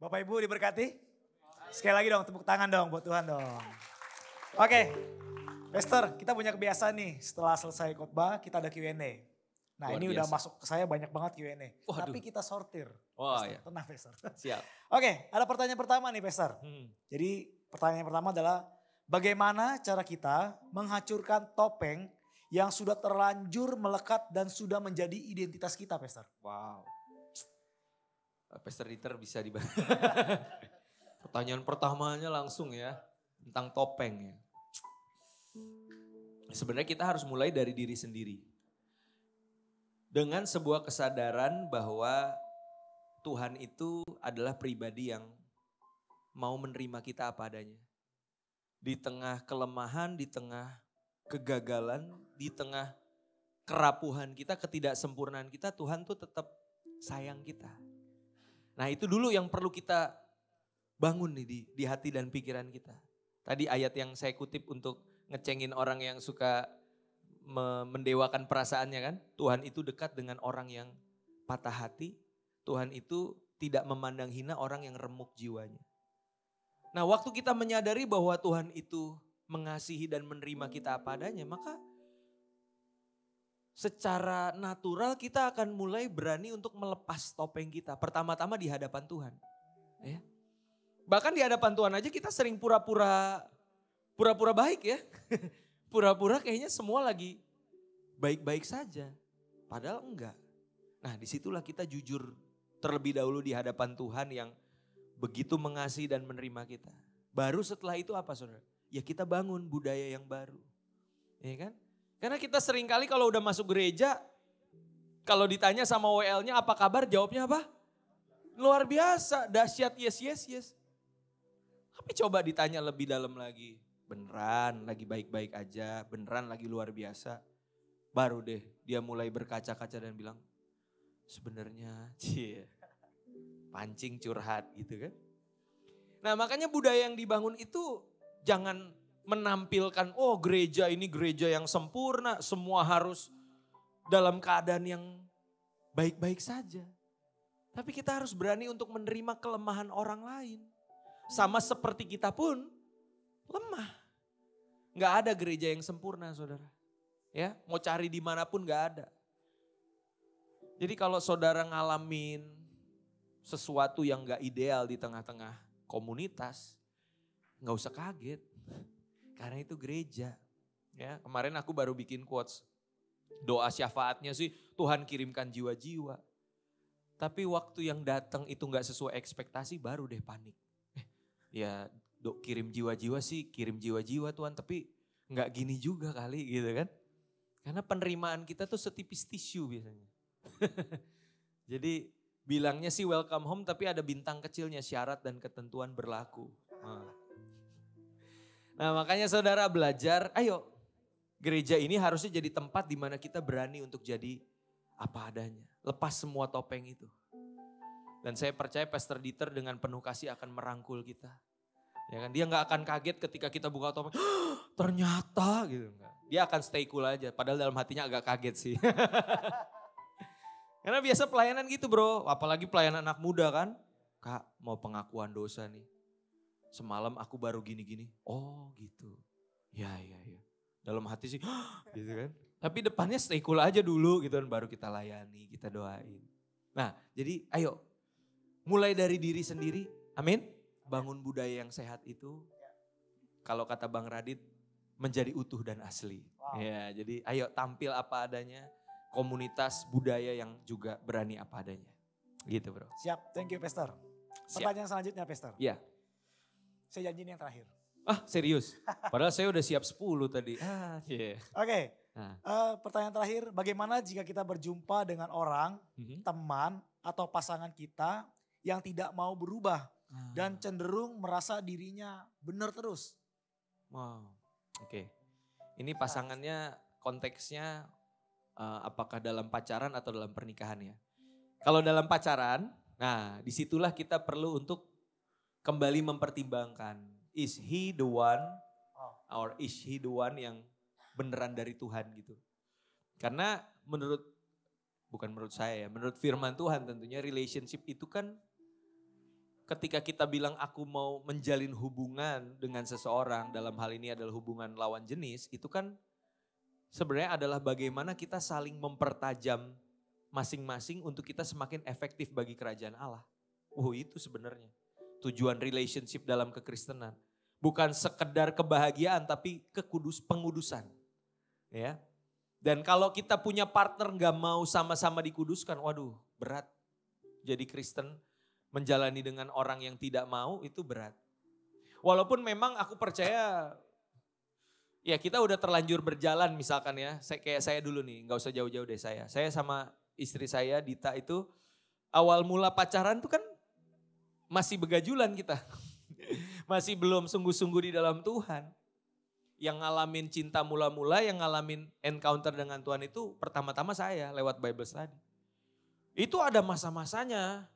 Bapak Ibu diberkati. Sekali lagi dong tepuk tangan dong buat Tuhan dong. Oke, Pastor, kita punya kebiasaan nih setelah selesai khotbah kita ada Q&A. Nah Luar ini biasa. udah masuk ke saya banyak banget Q&A. Waduh. Tapi kita sortir. Wah, Pastor. ya. Tenang Pastor. Siap. Oke, ada pertanyaan pertama nih Pastor. Jadi pertanyaan pertama adalah bagaimana cara kita menghancurkan topeng yang sudah terlanjur melekat dan sudah menjadi identitas kita Pastor? Wow. Pastor Dieter bisa dibantu. Pertanyaan pertamanya langsung ya. Tentang topeng ya. Sebenarnya kita harus mulai dari diri sendiri. Dengan sebuah kesadaran bahwa Tuhan itu adalah pribadi yang mau menerima kita apa adanya. Di tengah kelemahan, di tengah kegagalan, di tengah kerapuhan kita, ketidaksempurnaan kita, Tuhan tuh tetap sayang kita. Nah itu dulu yang perlu kita bangun nih di hati dan pikiran kita. Tadi ayat yang saya kutip untuk ngecengin orang yang suka mendewakan perasaannya kan. Tuhan itu dekat dengan orang yang patah hati. Tuhan itu tidak memandang hina orang yang remuk jiwanya. Nah waktu kita menyadari bahwa Tuhan itu mengasihi dan menerima kita apa adanya, maka secara natural kita akan mulai berani untuk melepas topeng kita. Pertama-tama di hadapan Tuhan. Ya. Bahkan di hadapan Tuhan aja kita sering pura-pura baik ya. Pura-pura kayaknya semua lagi baik-baik saja. Padahal enggak. Nah disitulah kita jujur terlebih dahulu di hadapan Tuhan yang begitu mengasihi dan menerima kita. Baru setelah itu apa saudara? Ya kita bangun budaya yang baru. Ya kan? Karena kita sering kali kalau udah masuk gereja, kalau ditanya sama WL-nya apa kabar, jawabnya apa? Luar biasa, dahsyat, yes. Tapi coba ditanya lebih dalam lagi, beneran lagi baik-baik aja, beneran lagi luar biasa. Baru deh dia mulai berkaca-kaca dan bilang, sebenarnya pancing curhat gitu kan. Nah makanya budaya yang dibangun itu jangan menampilkan, oh gereja ini gereja yang sempurna, semua harus dalam keadaan yang baik-baik saja. Tapi kita harus berani untuk menerima kelemahan orang lain. Sama seperti kita pun lemah. Gak ada gereja yang sempurna saudara. Ya, mau cari dimanapun gak ada. Jadi kalau saudara ngalamin sesuatu yang gak ideal di tengah-tengah komunitas, gak usah kaget. Karena itu gereja. Ya, kemarin aku baru bikin quotes. Doa syafaatnya sih Tuhan kirimkan jiwa-jiwa. Tapi waktu yang datang itu gak sesuai ekspektasi baru deh panik. Ya kirim jiwa-jiwa sih kirim jiwa-jiwa Tuhan tapi gak gini juga kali gitu kan. Karena penerimaan kita tuh setipis tisu biasanya. Jadi bilangnya sih welcome home tapi ada bintang kecilnya syarat dan ketentuan berlaku. Nah makanya saudara belajar, ayo gereja ini harusnya jadi tempat di mana kita berani untuk jadi apa adanya. Lepas semua topeng itu. Dan saya percaya Pastor Dieter dengan penuh kasih akan merangkul kita. Ya kan? Dia gak akan kaget ketika kita buka topeng, ternyata gitu. Dia akan stay cool aja, padahal dalam hatinya agak kaget sih. Karena biasa pelayanan gitu bro, apalagi pelayanan anak muda kan. Kak mau pengakuan dosa nih. Semalam aku baru gini-gini. Oh gitu. Ya. Dalam hati sih gitu kan. Tapi depannya stay cool aja dulu gitu kan. Baru kita layani, kita doain. Nah jadi ayo mulai dari diri sendiri. Amin. Bangun budaya yang sehat itu. Kalau kata Bang Radit menjadi utuh dan asli. Wow. Ya jadi ayo tampil apa adanya. Komunitas budaya yang juga berani apa adanya. Gitu bro. Siap, thank you Pastor. Pertanyaan selanjutnya Pastor. Iya. Saya janji ini yang terakhir. Ah serius? Padahal saya udah siap 10 tadi. Oke. Pertanyaan terakhir, bagaimana jika kita berjumpa dengan orang, teman atau pasangan kita yang tidak mau berubah dan cenderung merasa dirinya benar terus? Wow, oke. Ini pasangannya konteksnya apakah dalam pacaran atau dalam pernikahan ya? Kalau dalam pacaran, nah disitulah kita perlu untuk kembali mempertimbangkan, is he the one or is he the one yang beneran dari Tuhan gitu. Karena bukan menurut saya ya, menurut firman Tuhan tentunya relationship itu kan ketika kita bilang aku mau menjalin hubungan dengan seseorang, dalam hal ini adalah hubungan lawan jenis, itu kan sebenarnya adalah bagaimana kita saling mempertajam masing-masing untuk kita semakin efektif bagi kerajaan Allah. Itu sebenarnya tujuan relationship dalam kekristenan. Bukan sekedar kebahagiaan tapi pengudusan. Ya. Dan kalau kita punya partner gak mau sama-sama dikuduskan, waduh berat. Jadi Kristen menjalani dengan orang yang tidak mau itu berat. Walaupun memang aku percaya ya kita udah terlanjur berjalan misalkan ya. Kayak saya dulu nih, gak usah jauh-jauh deh saya. Saya sama istri saya Dita itu awal mula pacaran tuh kan masih begajulan kita. Masih belum sungguh-sungguh di dalam Tuhan. Yang ngalamin cinta mula-mula, yang ngalamin encounter dengan Tuhan itu pertama-tama saya lewat Bible study. Itu ada masa-masanya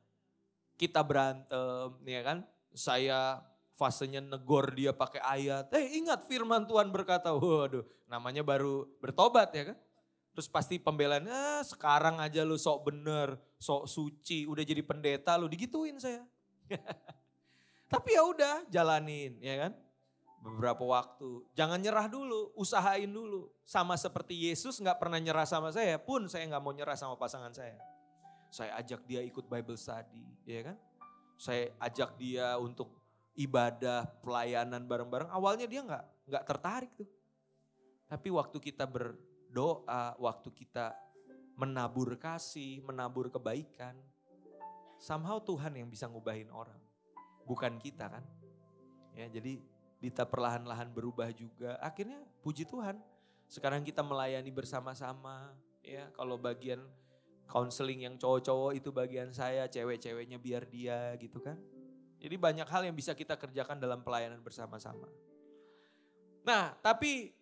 kita berantem, ya kan? Saya fasenya negor dia pakai ayat. Ingat firman Tuhan berkata, waduh namanya baru bertobat ya kan? Terus pasti pembelaan, sekarang aja lu sok bener, sok suci, udah jadi pendeta lu, digituin saya. Tapi ya udah jalanin ya kan. Beberapa waktu, jangan nyerah dulu, usahain dulu. Sama seperti Yesus gak pernah nyerah sama saya, pun saya gak mau nyerah sama pasangan saya. Saya ajak dia ikut Bible study, ya kan. Saya ajak dia untuk ibadah, pelayanan bareng-bareng. Awalnya dia gak tertarik tuh. Tapi waktu kita berdoa, waktu kita menabur kasih, menabur kebaikan. Somehow Tuhan yang bisa ngubahin orang. Bukan kita kan. Ya, jadi Dita perlahan-lahan berubah juga. Akhirnya puji Tuhan. Sekarang kita melayani bersama-sama. Ya, kalau bagian counseling yang cowok-cowok itu bagian saya, cewek-ceweknya biar dia gitu kan. Jadi banyak hal yang bisa kita kerjakan dalam pelayanan bersama-sama. Nah, tapi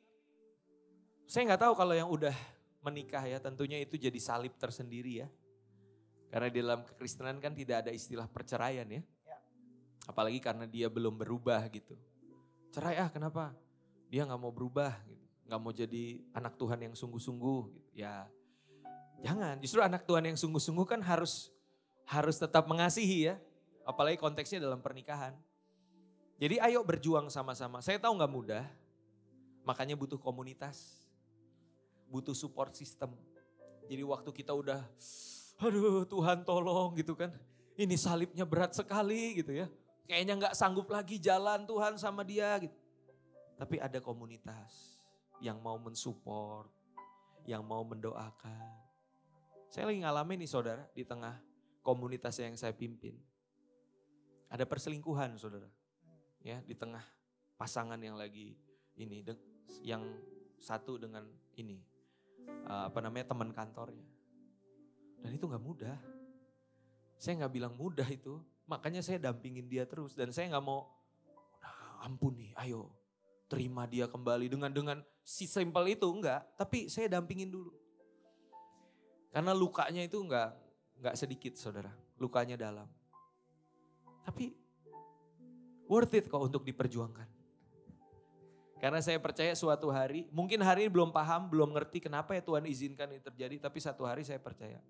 saya nggak tahu kalau yang udah menikah ya, tentunya itu jadi salib tersendiri ya. Karena di dalam kekristenan kan tidak ada istilah perceraian ya. Apalagi karena dia belum berubah gitu. Cerai kenapa? Dia gak mau berubah gitu. Gak mau jadi anak Tuhan yang sungguh-sungguh gitu. Ya jangan, justru anak Tuhan yang sungguh-sungguh kan harus tetap mengasihi ya. Apalagi konteksnya dalam pernikahan. Jadi ayo berjuang sama-sama. Saya tahu gak mudah, makanya butuh komunitas. Butuh support system. Jadi waktu kita udah, aduh Tuhan tolong gitu kan. Ini salibnya berat sekali gitu ya. Kayaknya gak sanggup lagi jalan Tuhan sama dia gitu. Tapi ada komunitas yang mau mensupport, yang mau mendoakan. Saya lagi ngalamin nih saudara di tengah komunitas yang saya pimpin. Ada perselingkuhan saudara. Ya, di tengah pasangan yang lagi ini, yang satu dengan ini, teman kantornya. Dan itu gak mudah. Saya gak bilang mudah itu. Makanya saya dampingin dia terus dan saya gak mau ampun nih ayo terima dia kembali dengan si simple itu enggak. Tapi saya dampingin dulu. Karena lukanya itu enggak sedikit saudara, lukanya dalam. Tapi worth it kok untuk diperjuangkan. Karena saya percaya suatu hari, mungkin hari ini belum paham, belum ngerti kenapa ya Tuhan izinkan ini terjadi. Tapi satu hari saya percaya.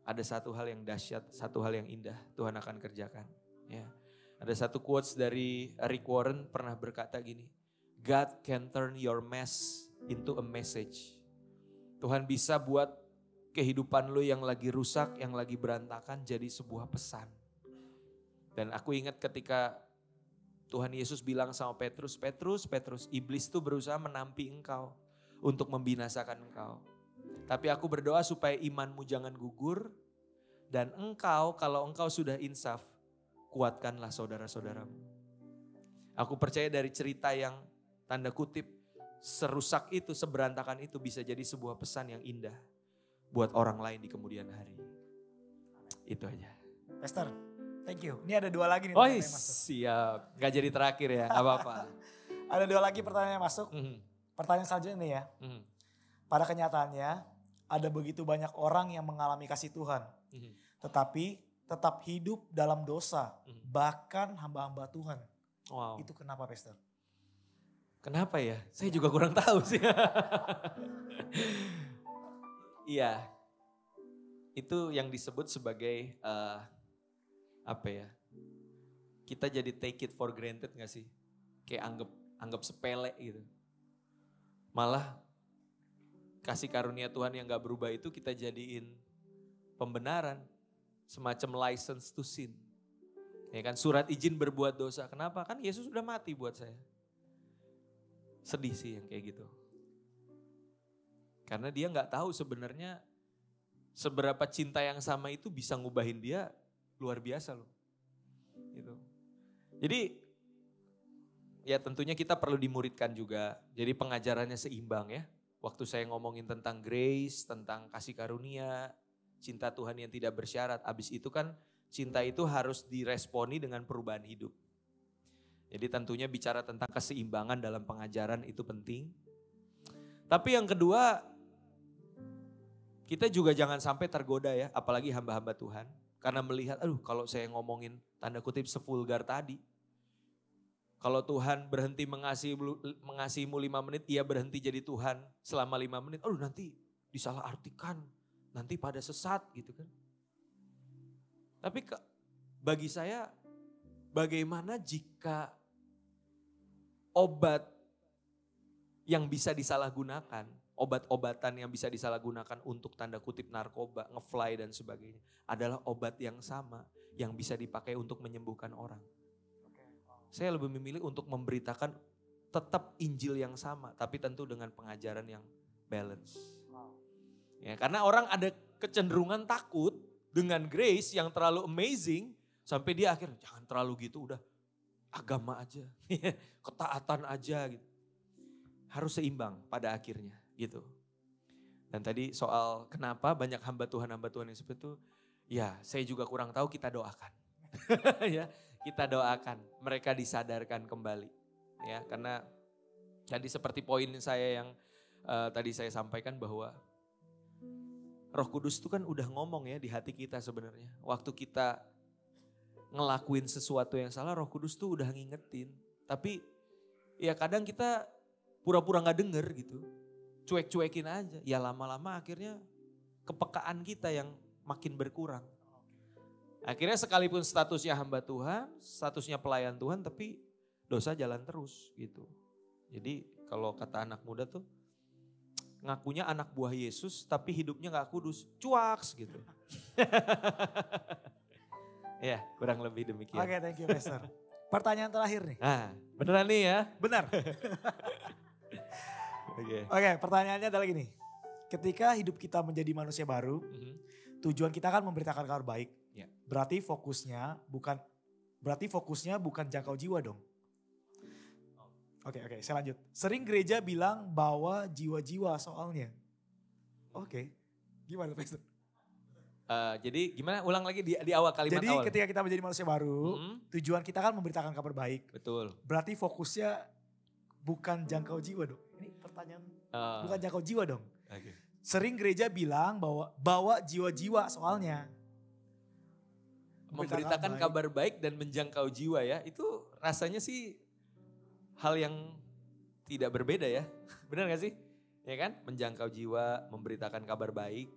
Ada satu hal yang dahsyat, satu hal yang indah Tuhan akan kerjakan. Ya. Ada satu quotes dari Rick Warren pernah berkata gini, God can turn your mess into a message. Tuhan bisa buat kehidupan lo yang lagi rusak, yang lagi berantakan jadi sebuah pesan. Dan aku ingat ketika Tuhan Yesus bilang sama Petrus, Petrus, iblis tuh berusaha menampi engkau untuk membinasakan engkau. Tapi aku berdoa supaya imanmu jangan gugur. Dan engkau, kalau engkau sudah insaf, kuatkanlah saudara-saudaramu. Aku percaya dari cerita yang tanda kutip serusak itu, seberantakan itu bisa jadi sebuah pesan yang indah. Buat orang lain di kemudian hari. Itu aja. Pastor, thank you. Ini ada 2 lagi nih. Oh siap, gak jadi terakhir ya, gak apa-apa. Ada 2 lagi pertanyaan yang masuk. Pertanyaan selanjutnya nih ya. Pada kenyataannya, ada begitu banyak orang yang mengalami kasih Tuhan. Tetapi tetap hidup dalam dosa. Bahkan hamba-hamba Tuhan. Wow. Itu kenapa Pastor? Kenapa ya? Saya juga kurang tahu sih. Iya. Itu yang disebut sebagai apa ya, kita jadi take it for granted gak sih? Kayak anggap sepele gitu. Malah kasih karunia Tuhan yang gak berubah itu kita jadiin pembenaran. Semacam license to sin. Ya kan, surat izin berbuat dosa. Kenapa? Kan Yesus sudah mati buat saya. Sedih sih yang kayak gitu. Karena dia gak tahu sebenarnya seberapa cinta yang sama itu bisa ngubahin dia luar biasa loh. Gitu. Jadi ya tentunya kita perlu dimuridkan juga. Jadi pengajarannya seimbang ya. Waktu saya ngomongin tentang grace, tentang kasih karunia, cinta Tuhan yang tidak bersyarat. Abis itu kan cinta itu harus diresponi dengan perubahan hidup. Jadi tentunya bicara tentang keseimbangan dalam pengajaran itu penting. Tapi yang kedua, kita juga jangan sampai tergoda ya, apalagi hamba-hamba Tuhan. Karena melihat, aduh kalau saya ngomongin tanda kutip sevulgar tadi. Kalau Tuhan berhenti mengasihimu 5 menit, ia berhenti jadi Tuhan selama 5 menit. Aduh nanti disalahartikan, nanti pada sesat gitu kan. Tapi bagi saya bagaimana jika obat yang bisa disalahgunakan, obat-obatan yang bisa disalahgunakan untuk tanda kutip narkoba, ngefly dan sebagainya, adalah obat yang sama yang bisa dipakai untuk menyembuhkan orang. Saya lebih memilih untuk memberitakan tetap Injil yang sama, tapi tentu dengan pengajaran yang balance. Ya, karena orang ada kecenderungan takut dengan grace yang terlalu amazing, sampai dia akhirnya jangan terlalu gitu, udah agama aja, ketaatan aja gitu. Harus seimbang pada akhirnya gitu. Dan tadi soal kenapa banyak hamba Tuhan yang seperti itu, ya saya juga kurang tahu, kita doakan. Ya. Kita doakan mereka disadarkan kembali, ya karena tadi seperti poin saya yang tadi saya sampaikan bahwa Roh Kudus itu kan udah ngomong ya di hati kita sebenarnya. Waktu kita ngelakuin sesuatu yang salah, Roh Kudus tuh udah ngingetin. Tapi ya kadang kita pura-pura nggak denger gitu, cuek-cuekin aja. Ya lama-lama akhirnya kepekaan kita yang makin berkurang. Akhirnya sekalipun statusnya hamba Tuhan, statusnya pelayan Tuhan, tapi dosa jalan terus gitu. Jadi kalau kata anak muda tuh, ngakunya anak buah Yesus tapi hidupnya gak kudus, cuaks gitu. Ya kurang lebih demikian. Oke, thank you Pastor. Pertanyaan terakhir nih. Beneran nih ya? Benar. Oke, pertanyaannya adalah gini. Ketika hidup kita menjadi manusia baru, tujuan kita kan memberitakan kabar baik. Ya. Berarti fokusnya bukan jangkau jiwa dong. Oke, saya lanjut. Sering gereja bilang bawa jiwa-jiwa soalnya. Oke, gimana Pastor? Jadi gimana, ulang lagi di awal kalimat jadi, awal. Jadi ketika kita menjadi manusia baru, tujuan kita kan memberitakan kabar baik. Betul. Berarti fokusnya bukan jangkau jiwa dong. Ini pertanyaan, bukan jangkau jiwa dong. Okay. Sering gereja bilang bawa jiwa-jiwa soalnya. Memberitakan kabar baik dan menjangkau jiwa ya, itu rasanya sih hal yang tidak berbeda ya. Benar gak sih? Ya kan? Menjangkau jiwa, memberitakan kabar baik.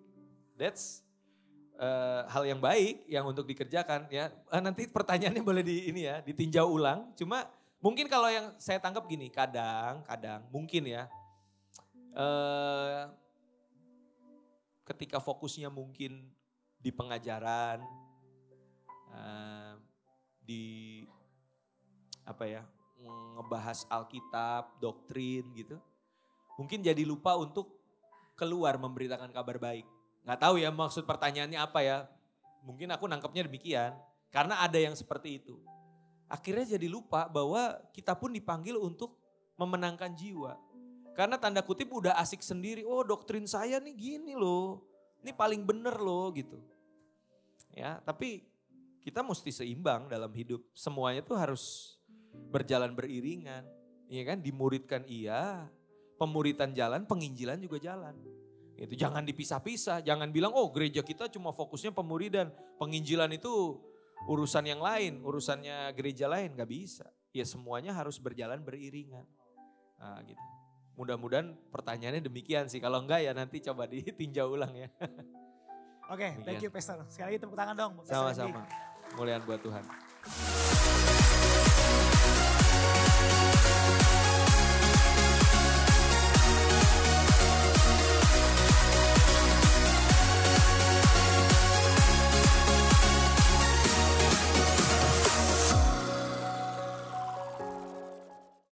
That's hal yang baik yang untuk dikerjakan ya. Nanti pertanyaannya boleh ditinjau ulang. Cuma mungkin kalau yang saya tangkap gini, kadang mungkin ya. Ketika fokusnya mungkin di pengajaran, di ngebahas Alkitab, doktrin gitu. Mungkin jadi lupa untuk keluar memberitakan kabar baik. Gak tahu ya maksud pertanyaannya apa ya. Mungkin aku nangkepnya demikian. Karena ada yang seperti itu. Akhirnya jadi lupa bahwa kita pun dipanggil untuk memenangkan jiwa. Karena tanda kutip udah asik sendiri. Oh doktrin saya nih gini loh. Ini paling bener loh gitu. Ya, tapi kita mesti seimbang dalam hidup. Semuanya tuh harus berjalan beriringan. Iya kan? Dimuridkan iya. Pemuritan jalan, penginjilan juga jalan. Itu jangan dipisah-pisah. Jangan bilang oh gereja kita cuma fokusnya pemuridan. Penginjilan itu urusan yang lain. Urusannya gereja lain. Gak bisa. Ya semuanya harus berjalan beriringan. Nah gitu. Mudah-mudahan pertanyaannya demikian sih. Kalau enggak ya nanti coba ditinjau ulang ya. Oke, thank you Pastor. Sekali lagi tepuk tangan dong. Sama-sama. Kemuliaan buat Tuhan.